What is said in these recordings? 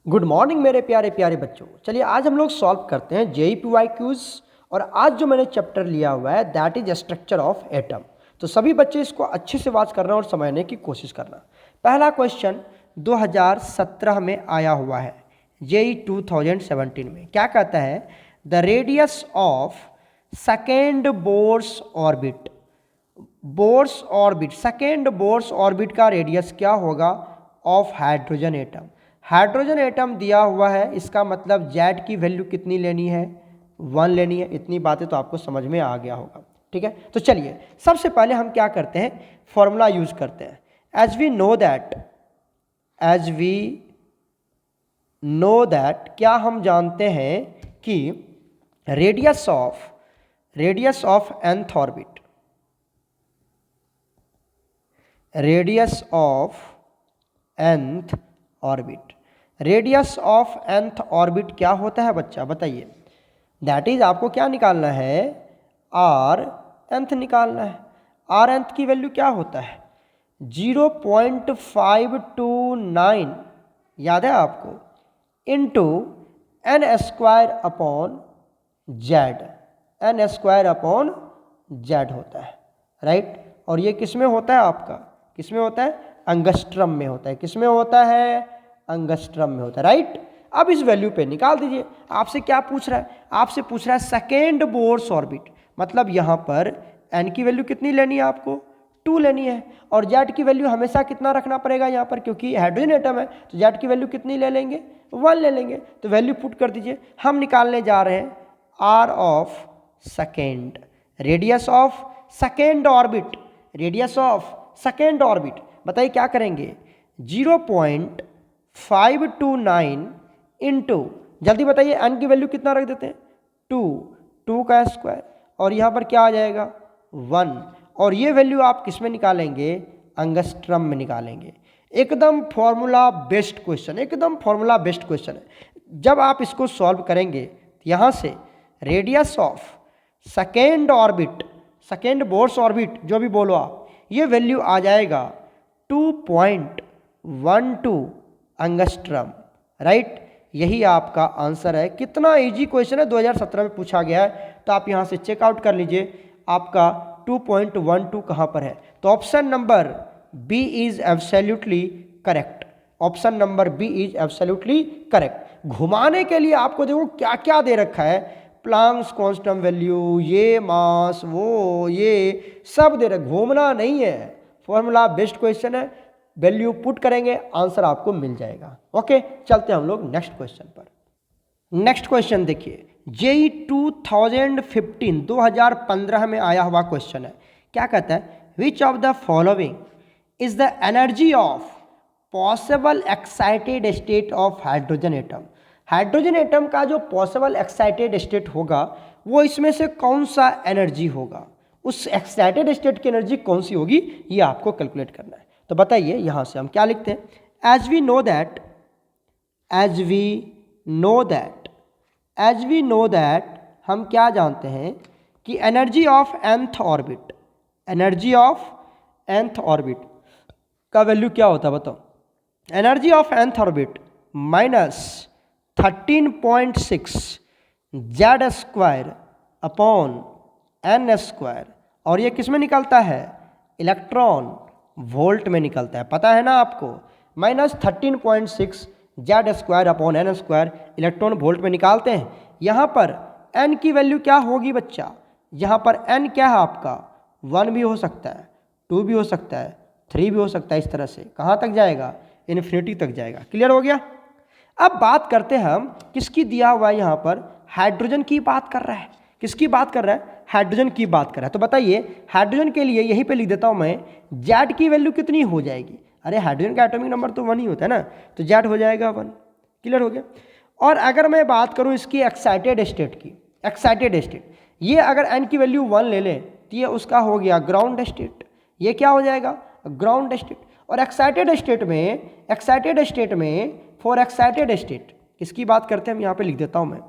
Good morning मेरे प्यारे प्यारे बच्चों। चलिए आज हम लोग सॉल्व करते हैं जेई पीवाई क्यूज। और आज जो मैंने चैप्टर लिया हुआ है that is structure of atom. तो सभी बच्चे इसको अच्छे से वाच करना और समझने की कोशिश करना। पहला क्वेश्चन 2017 में आया हुआ है, जेई 2017 में। क्या कहता है? The radius of second Bohr's orbit. Bohr's orbit, second Bohr's orbit का रेडियस क्या होगा of hydrogen atom. Hydrogen atom दिया हुआ है, इसका मतलब जेड की वैल्यू कितनी लेनी है? 1 लेनी है। इतनी बातें तो आपको समझ में आ गया होगा, ठीक है। तो चलिए सबसे पहले हम क्या करते हैं, फॉर्मूला यूज करते हैं। एज वी नो दैट क्या हम जानते हैं कि radius of nth orbit, radius of nth orbit, radius of nth orbit क्या होता है बच्चा बताइए? दैट इज आपको क्या निकालना है? आर nth निकालना है। आर nth की वैल्यू क्या होता है? 0.529, याद है आपको, into n square upon Z. N square upon Z होता है, राइट। और ये किस में होता है आपका? किस में होता है? अंगस्ट्रम में होता है। किस में होता है? अंगस्ट्रम में होता है, राइट। अब इस वैल्यू पे निकाल दीजिए। आपसे क्या पूछ रहा है? आपसे पूछ रहा है सेकेंड बोर्स ऑर्बिट, मतलब यहाँ पर एन की वैल्यू कितनी लेनी है आपको? 2 लेनी है। और जेड की वैल्यू हमेशा कितना रखना पड़ेगा यहाँ पर, क्योंकि हाइड्रोजन एटम है तो जेड की वैल्यू कितनी ले लेंगे? 1 ले लेंगे। तो वैल्यू पुट कर दीजिए। हम निकालने जा रहे हैं R of second, radius of second orbit, radius of second orbit. बताइए क्या करेंगे? 0.529 इंटू, जल्दी बताइए, एन की वैल्यू कितना रख देते हैं? 2 का स्क्वायर, और यहाँ पर क्या आ जाएगा? 1। और ये वैल्यू आप किस में निकालेंगे? अंगस्ट्रम में निकालेंगे। एकदम फॉर्मूला बेस्ड क्वेश्चन, एकदम फॉर्मूला बेस्ड क्वेश्चन है। जब आप इसको सॉल्व करेंगे यहाँ से radius of second orbit, second Bohr's orbit जो भी बोलो आप, ये वैल्यू आ जाएगा 2.12 अंगस्ट्रम, राइट। यही आपका आंसर है। कितना इजी क्वेश्चन है, 2017 में पूछा गया है। तो आप यहाँ से चेकआउट कर लीजिए आपका 2.12 कहाँ पर है। तो option number B is absolutely correct. Option number B is absolutely correct. घुमाने के लिए आपको देखो क्या क्या दे रखा है, प्लांक्स कांस्टेंट वैल्यू, ये मास, वो ये सब दे रखा, घूमना नहीं है। फॉर्मूला बेस्ड क्वेश्चन है, वैल्यू पुट करेंगे आंसर आपको मिल जाएगा। ओके, चलते हैं हम लोग नेक्स्ट क्वेश्चन पर। नेक्स्ट क्वेश्चन देखिए, जेई 2015 में आया हुआ क्वेश्चन है। क्या कहता है? Which of the following is the energy of possible excited state of hydrogen atom. Hydrogen atom का जो पॉसिबल एक्साइटेड स्टेट होगा वो इसमें से कौन सा एनर्जी होगा, उस एक्साइटेड स्टेट की एनर्जी कौन सी होगी, ये आपको कैलकुलेट करना है। तो बताइए यहाँ से हम क्या लिखते हैं? एज वी नो दैट हम क्या जानते हैं कि energy of nth orbit, energy of nth orbit का वैल्यू क्या होता है बताओ? Energy of nth orbit minus 13.6 Z square upon n square. और ये किस में निकलता है? इलेक्ट्रॉन वोल्ट में निकलता है, पता है ना आपको। Minus 13.6 Z square upon n square electron volt में निकालते हैं। यहाँ पर एन की वैल्यू क्या होगी बच्चा? यहाँ पर एन क्या है आपका? 1 भी हो सकता है, 2 भी हो सकता है, 3 भी हो सकता है। इस तरह से कहाँ तक जाएगा? इन्फिनिटी तक जाएगा। क्लियर हो गया? अब बात करते हैं हम किसकी दिया हुआ है, यहाँ पर हाइड्रोजन की बात कर रहा है। किसकी बात कर रहा है? हाइड्रोजन की बात कर रहा है। तो बताइए हाइड्रोजन के लिए यहीं पे लिख देता हूं मैं, जेड की वैल्यू कितनी हो जाएगी? अरे हाइड्रोजन का एटॉमिक नंबर तो 1 ही होता है ना, तो जेड हो जाएगा 1। क्लियर हो गया? और अगर मैं बात करूं इसकी एक्साइटेड स्टेट की, एक्साइटेड स्टेट, ये अगर एन की वैल्यू 1 ले लें तो ये उसका हो गया ग्राउंड स्टेट। ये क्या हो जाएगा? Ground state. और एक्साइटेड स्टेट में फॉर एक्साइटेड स्टेट किसकी बात करते हैं हम? यहाँ पे लिख देता हूं मैं,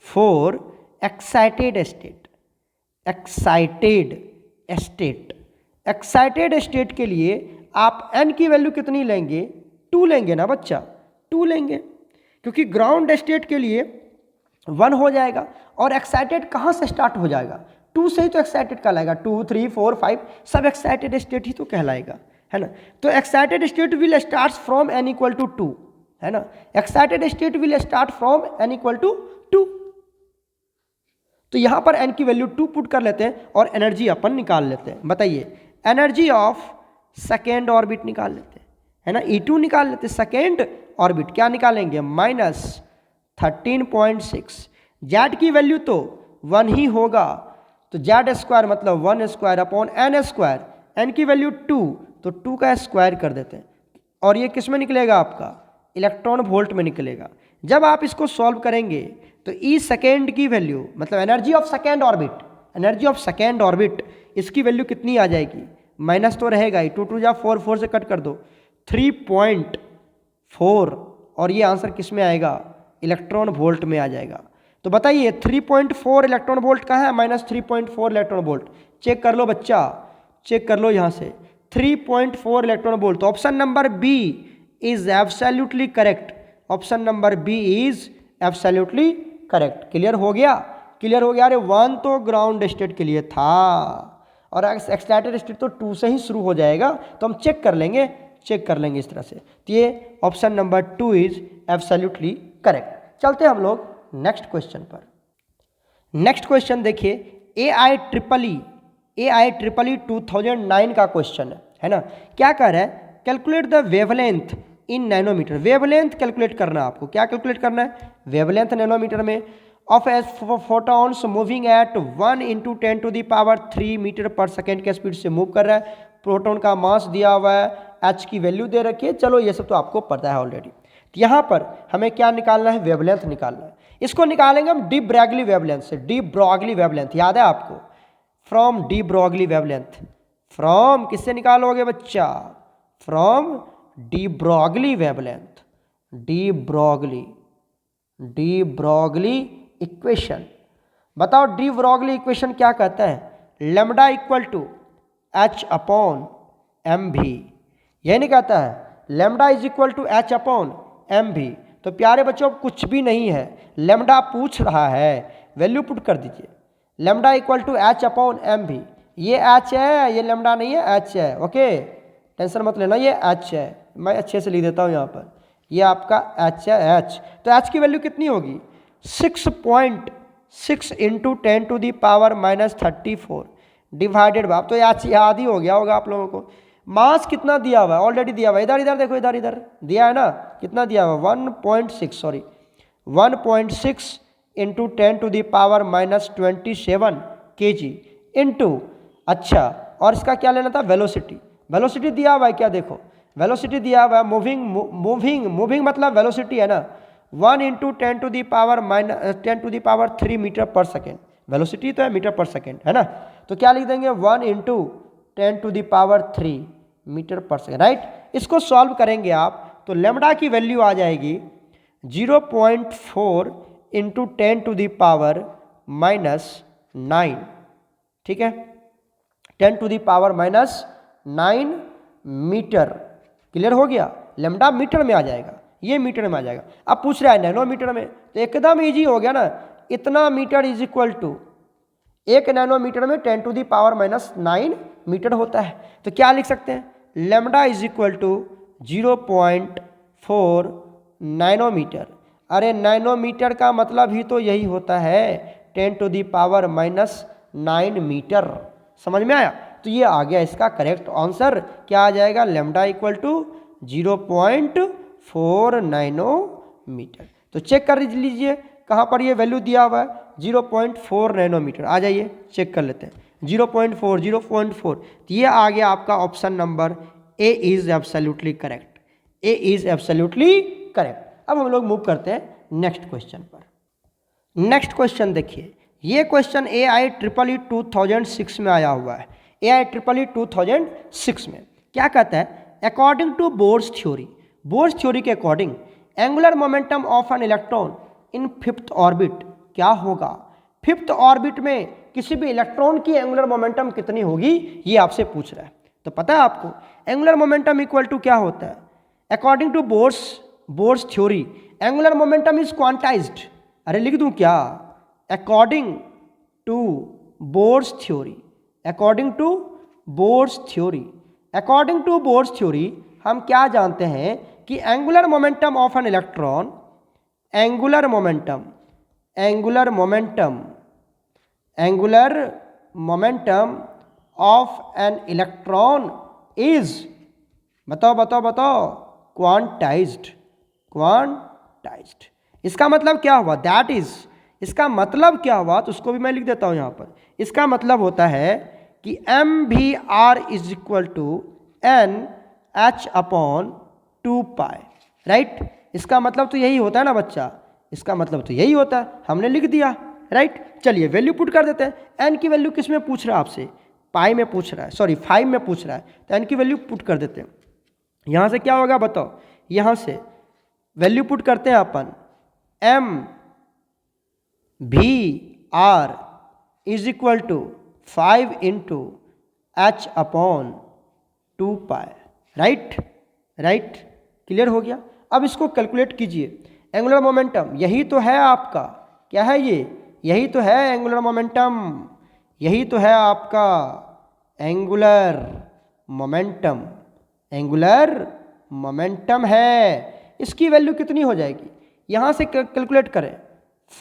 फॉर एक्साइटेड स्टेट के लिए आप n की वैल्यू कितनी लेंगे? 2 लेंगे ना बच्चा, 2 लेंगे। क्योंकि ग्राउंड स्टेट के लिए 1 हो जाएगा और एक्साइटेड कहाँ से स्टार्ट हो जाएगा, 2 से ही तो एक्साइटेड कहलाएगा, 2, 3, 4, 5 सब एक्साइटेड स्टेट ही तो कहलाएगा, है ना। तो excited state will start from n equal to 2, है ना। Excited state will start from n equal to 2। तो यहाँ पर n की वैल्यू 2 पुट कर लेते हैं और एनर्जी अपन निकाल लेते हैं। बताइए एनर्जी ऑफ सेकेंड ऑर्बिट निकाल लेते हैं, है ना। E2 निकाल लेते हैं सेकेंड ऑर्बिट, क्या निकालेंगे -13.6। जेड की वैल्यू तो 1 ही होगा, तो जेड स्क्वायर मतलब 1 square upon n square, n की वैल्यू 2 तो 2 का स्क्वायर कर देते हैं और ये किस में निकलेगा आपका इलेक्ट्रॉन वोल्ट में निकलेगा। जब आप इसको सॉल्व करेंगे तो ई सेकेंड की वैल्यू मतलब energy of second orbit, energy of second orbit इसकी वैल्यू कितनी आ जाएगी, माइनस तो रहेगा ही, 2 2 जा 4, 4 से कट कर दो 3.4 और ये आंसर किस में आएगा इलेक्ट्रॉन वोल्ट में आ जाएगा। तो बताइए 3.4 इलेक्ट्रॉन वोल्ट कहाँ है, -3.4 इलेक्ट्रॉन वोल्ट। चेक कर लो बच्चा, चेक कर लो यहाँ से 3.4 इलेक्ट्रॉन वोल्ट। तो option number B is absolutely correct, option number B is absolutely correct. Clear हो गया, क्लियर हो गया। अरे 1 तो ग्राउंड स्टेट के लिए था और एक्साइटेड स्टेट तो 2 से ही शुरू हो जाएगा, तो हम चेक कर लेंगे, चेक कर लेंगे इस तरह से। तो ये option number 2 is absolutely correct. चलते हैं हम लोग नेक्स्ट क्वेश्चन पर। नेक्स्ट क्वेश्चन देखिए AIEEE 2009 का क्वेश्चन है ना। क्या कर रहा है, calculate the wavelength in nanometre. Wavelength calculate करना है आपको, क्या कैलकुलेट करना है वेवलेंथ नैनोमीटर में of as photons moving at 1 × 10⁻³ metre per second के स्पीड से मूव कर रहा है। प्रोटॉन का मास दिया हुआ है, h की वैल्यू दे रखी है, चलो ये सब तो आपको पता है ऑलरेडी। तो यहाँ पर हमें क्या निकालना है, वेवलेंथ निकालना है। इसको निकालेंगे हम डी ब्रॉगली वेवलेंथ से। डी ब्रॉगली वेवलेंथ याद है आपको, from de Broglie wavelength, from किससे निकालोगे बच्चा, from de Broglie wavelength, de Broglie equation. बताओ डी ब्रॉगली इक्वेशन क्या कहता है, लैम्डा इक्वल टू H/mv, यही नहीं कहता है, lambda is equal to H/mv। तो प्यारे बच्चों कुछ भी नहीं है, लैम्डा पूछ रहा है, वैल्यू पुट कर दीजिए, लैम्डा इक्वल टू H/mv। ये H है, ये लैम्डा नहीं है, H है, ओके टेंशन मत लेना, ये H है, मैं अच्छे से लिख देता हूँ यहाँ पर, ये आपका H है, H। तो H की वैल्यू कितनी होगी 6.6 × 10⁻³ डिवाइडेड बाय, तो H याद ही हो गया होगा आप लोगों को। मास कितना दिया हुआ है, ऑलरेडी दिया हुआ है, इधर इधर देखो, इधर इधर दिया है ना, कितना दिया हुआ है 1.6 × 10⁻27 kg इंटू, अच्छा और इसका क्या लेना था वेलोसिटी, वेलोसिटी दिया हुआ है क्या, देखो वेलोसिटी दिया हुआ है, मूविंग मतलब वेलोसिटी है ना, 1 × 10⁻³ मीटर पर सेकेंड, वेलोसिटी तो है मीटर पर सेकेंड, है ना। तो क्या लिख देंगे 1 × 10⁻³ मीटर पर सेकेंड, राइट। इसको सॉल्व करेंगे आप तो लैम्डा की वैल्यू आ जाएगी 0.4 × 10⁻⁹, ठीक है, 10⁻⁹ मीटर। क्लियर हो गया, लैम्डा मीटर में आ जाएगा, ये मीटर में आ जाएगा। अब पूछ रहा है नैनोमीटर में, तो एकदम इजी हो गया ना, इतना metre is equal to 1 nanometre में 10⁻⁹ मीटर होता है। तो क्या लिख सकते हैं, lambda is equal to 0.4 nanometre. अरे नैनोमीटर का मतलब ही तो यही होता है 10⁻⁹ मीटर, समझ में आया। तो ये आ गया इसका करेक्ट आंसर, क्या आ जाएगा लैम्डा इक्वल टू 0.4 नैनोमीटर। तो चेक कर लीजिए कहाँ पर ये वैल्यू दिया हुआ है 0.4 नैनोमीटर, आ जाइए चेक कर लेते हैं 0.4। तो ये आ गया आपका option number A is absolutely correct, A is absolutely correct. अब हम लोग मूव करते हैं नेक्स्ट क्वेश्चन पर। नेक्स्ट क्वेश्चन देखिए, ये क्वेश्चन AIEEE 2006 में आया हुआ है। AIEEE 2006 में क्या कहता है, अकॉर्डिंग टू बोर्स थ्योरी के according angular momentum of an electron in 5th orbit क्या होगा। 5th ऑर्बिट में किसी भी इलेक्ट्रॉन की एंगुलर मोमेंटम कितनी होगी, ये आपसे पूछ रहा है। तो पता है आपको एंगुलर मोमेंटम इक्वल टू क्या होता है, according to Bohr's theory angular momentum is quantised, अरे लिख दूं क्या, according to Bohr's theory, according to Bohr's theory, according to Bohr's theory हम क्या जानते हैं कि angular momentum of an electron, angular momentum, angular momentum, angular momentum of an electron is, बताओ बताओ बताओ, क्वांटाइज्ड, क्वांटाइज्ड। इसका मतलब क्या हुआ, दैट इज, इसका मतलब क्या हुआ, तो उसको भी मैं लिख देता हूं यहां पर। इसका मतलब होता है कि m v r is equal to n h upon 2 pi, right. इसका मतलब तो यही होता है ना बच्चा, इसका मतलब तो यही होता है, हमने लिख दिया, राइट। चलिए वैल्यू पुट कर देते हैं। एन की वैल्यू किस में पूछ रहा है आपसे, पाई में पूछ रहा है, सॉरी 5 में पूछ रहा है, तो एन की वैल्यू पुट कर देते हैं। यहां से क्या होगा बताओ, यहां से वैल्यू पुट करते हैं अपन, m v r is equal to 5 into h upon 2 pi, right, right, clear हो गया। अब इसको कैलकुलेट कीजिए, एंगुलर मोमेंटम यही तो है आपका, क्या है ये, यही तो है एंगुलर मोमेंटम, यही तो है आपका एंगुलर मोमेंटम, एंगुलर मोमेंटम है। इसकी वैल्यू कितनी हो जाएगी, यहां से कैलकुलेट करें,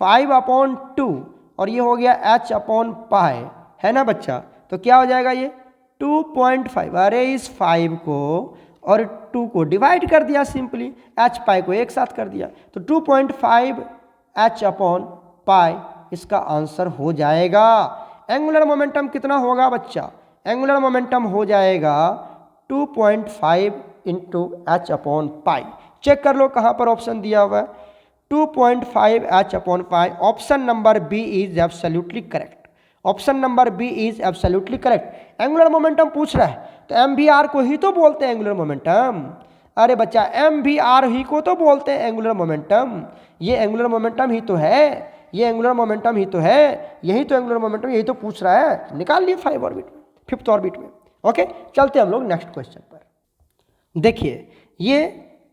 5/2 और ये हो गया h अपॉन पाई, है ना बच्चा, तो क्या हो जाएगा ये 2.5। अरे इस 5 को और 2 को डिवाइड कर दिया सिंपली, h पाई को एक साथ कर दिया, तो 2.5 h अपॉन पाई इसका आंसर हो जाएगा। एंगुलर मोमेंटम कितना होगा बच्चा, एंगुलर मोमेंटम हो जाएगा 2.5 into h upon pi. Check कर लो कहाँ पर ऑप्शन दिया हुआ है, 2.5 h upon pi. Option number B is absolutely correct, option number B is absolutely correct. Angular momentum पूछ रहा है तो एम भी आर को ही तो बोलते हैं एंगुलर मोमेंटम, अरे बच्चा एम भी आर ही को तो बोलते हैं एंगुलर मोमेंटम, ये एंगुलर मोमेंटम ही तो है, ये एंगुलर मोमेंटम ही तो है, यही तो एंगुलर मोमेंटम, यही तो पूछ रहा है, निकाल लिए 5 ऑर्बिट में, 5th ऑर्बिट में। ओके, चलते हम लोग नेक्स्ट क्वेश्चन पर। देखिए ये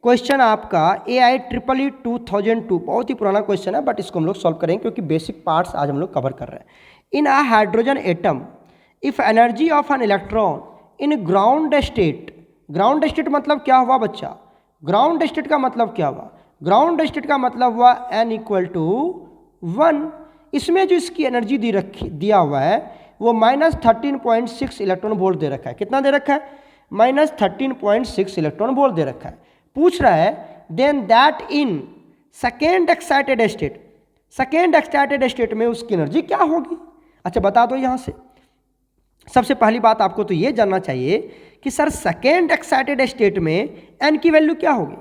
क्वेश्चन आपका AIEEE 2002, बहुत ही पुराना क्वेश्चन है, बट इसको हम लोग सॉल्व करेंगे क्योंकि बेसिक पार्ट्स आज हम लोग कवर कर रहे हैं। In a hydrogen atom if energy of an electron in ground state, ground state मतलब क्या हुआ बच्चा, ग्राउंड स्टेट का मतलब क्या हुआ, ग्राउंड स्टेट का मतलब हुआ n इक्वल टू 1। इसमें जो इसकी एनर्जी दिया हुआ है वो -13.6 इलेक्ट्रॉन वोल्ट दे रखा है, कितना दे रखा है, -13.6 इलेक्ट्रॉन वोल्ट दे रखा है। पूछ रहा है then that in second excited state, second excited state में उसकी एनर्जी क्या होगी। अच्छा बता दो यहां से, सबसे पहली बात आपको तो ये जानना चाहिए कि सर सेकेंड एक्साइटेड स्टेट में एन की वैल्यू क्या होगी।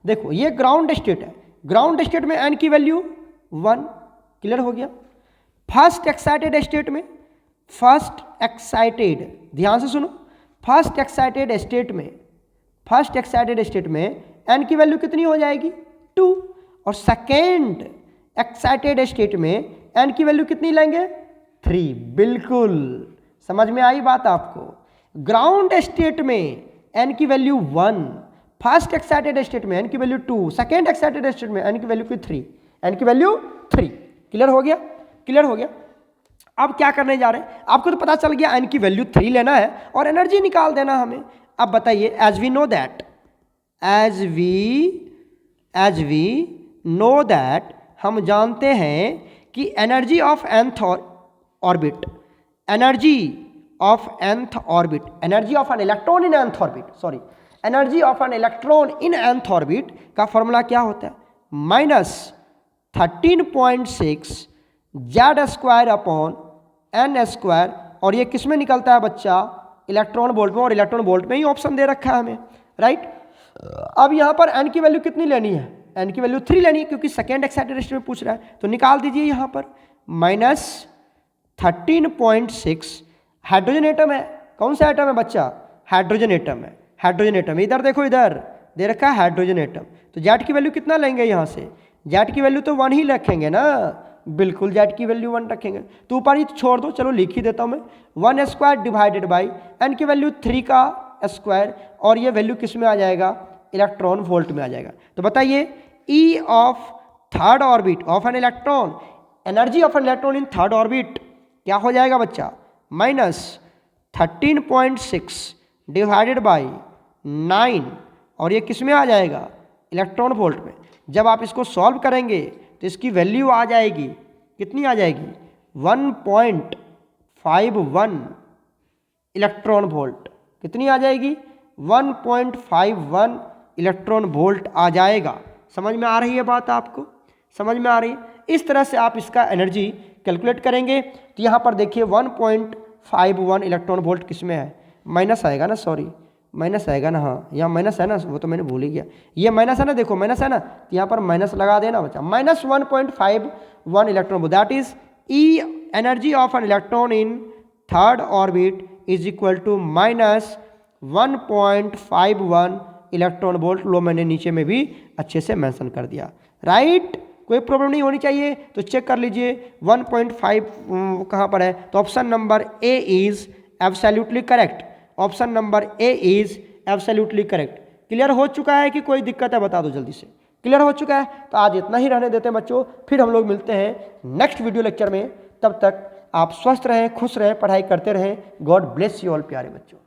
देखो ये ग्राउंड स्टेट है, ग्राउंड स्टेट में एन की वैल्यू 1, क्लियर हो गया। फर्स्ट एक्साइटेड स्टेट में, फर्स्ट एक्साइटेड, ध्यान से सुनो, फर्स्ट एक्साइटेड स्टेट में, फर्स्ट एक्साइटेड स्टेट में एन की वैल्यू कितनी हो जाएगी 2, और सेकेंड एक्साइटेड स्टेट में एन की वैल्यू कितनी लेंगे 3। बिल्कुल समझ में आई बात आपको, ग्राउंड स्टेट में एन की वैल्यू 1, फर्स्ट एक्साइटेड स्टेट में एन की वैल्यू 2, सेकेंड एक्साइटेड स्टेट में एन की वैल्यू 3, एन की वैल्यू 3। क्लियर हो गया, क्लियर हो गया। अब क्या करने जा रहे हैं, आपको तो पता चल गया एन की वैल्यू 3 लेना है और एनर्जी निकाल देना हमें। अब बताइए, as we know that, as we know that, हम जानते हैं कि energy of nth orbit, energy of nth orbit, energy of an electron in nth orbit, sorry, energy of an electron in nth orbit का formula क्या होता है, -13.6 Z² upon n², और ये किस में निकलता है बच्चा, इलेक्ट्रॉन वोल्ट में, और इलेक्ट्रॉन वोल्ट में ही ऑप्शन दे रखा है हमें, राइट। अब यहाँ पर n की वैल्यू कितनी लेनी है, n की वैल्यू 3 लेनी है क्योंकि सेकेंड एक्साइटेड स्टेट में पूछ रहा है, तो निकाल दीजिए यहाँ पर -13.6। हाइड्रोजन एटम है, कौन सा एटम है बच्चा, हाइड्रोजन एटम है, हाइड्रोजन एटम, इधर देखो इधर दे रखा है हाइड्रोजन एटम, तो जेड की वैल्यू कितना लेंगे यहाँ से, जेड की वैल्यू तो 1 ही रखेंगे ना, बिल्कुल जेड की वैल्यू 1 रखेंगे, तो ऊपर ही छोड़ दो, चलो लिख ही देता हूँ मैं, 1² डिवाइडेड बाई एन की वैल्यू 3 का स्क्वायर, और ये वैल्यू किस में आ जाएगा, इलेक्ट्रॉन वोल्ट में आ जाएगा। तो बताइए ई of third orbit of an electron, energy of an electron in third orbit क्या हो जाएगा बच्चा, -13.6 डिवाइडेड बाई 9, और ये किस में आ जाएगा, इलेक्ट्रॉन वोल्ट में। जब आप इसको सॉल्व करेंगे तो इसकी वैल्यू आ जाएगी, कितनी आ जाएगी, 1.51 इलेक्ट्रॉन वोल्ट। कितनी आ जाएगी, 1.51 इलेक्ट्रॉन वोल्ट आ जाएगा। समझ में आ रही है बात आपको, समझ में आ रही है। इस तरह से आप इसका एनर्जी कैलकुलेट करेंगे। तो यहाँ पर देखिए 1.51 इलेक्ट्रॉन वोल्ट किस में है, माइनस आएगा ना, सॉरी माइनस आएगा ना, हाँ यहाँ माइनस है ना, वो तो मैंने भूल ही गया, ये माइनस है ना, देखो माइनस है ना, तो यहाँ पर माइनस लगा देना बच्चा, -1.51 electron volt, that is E energy of an electron in third orbit is equal to -1.51 electron volt. लो मैंने नीचे में भी अच्छे से मेंशन कर दिया, राइट। कोई प्रॉब्लम नहीं होनी चाहिए, तो चेक कर लीजिए 1.5 कहाँ पर है, तो option number A is absolutely correct, option number A is absolutely correct. Clear हो चुका है कि कोई दिक्कत है, बता दो जल्दी से। क्लियर हो चुका है, तो आज इतना ही रहने देते हैं बच्चों, फिर हम लोग मिलते हैं नेक्स्ट वीडियो लेक्चर में। तब तक आप स्वस्थ रहें, खुश रहें, पढ़ाई करते रहें। गॉड ब्लेस यू ऑल प्यारे बच्चों।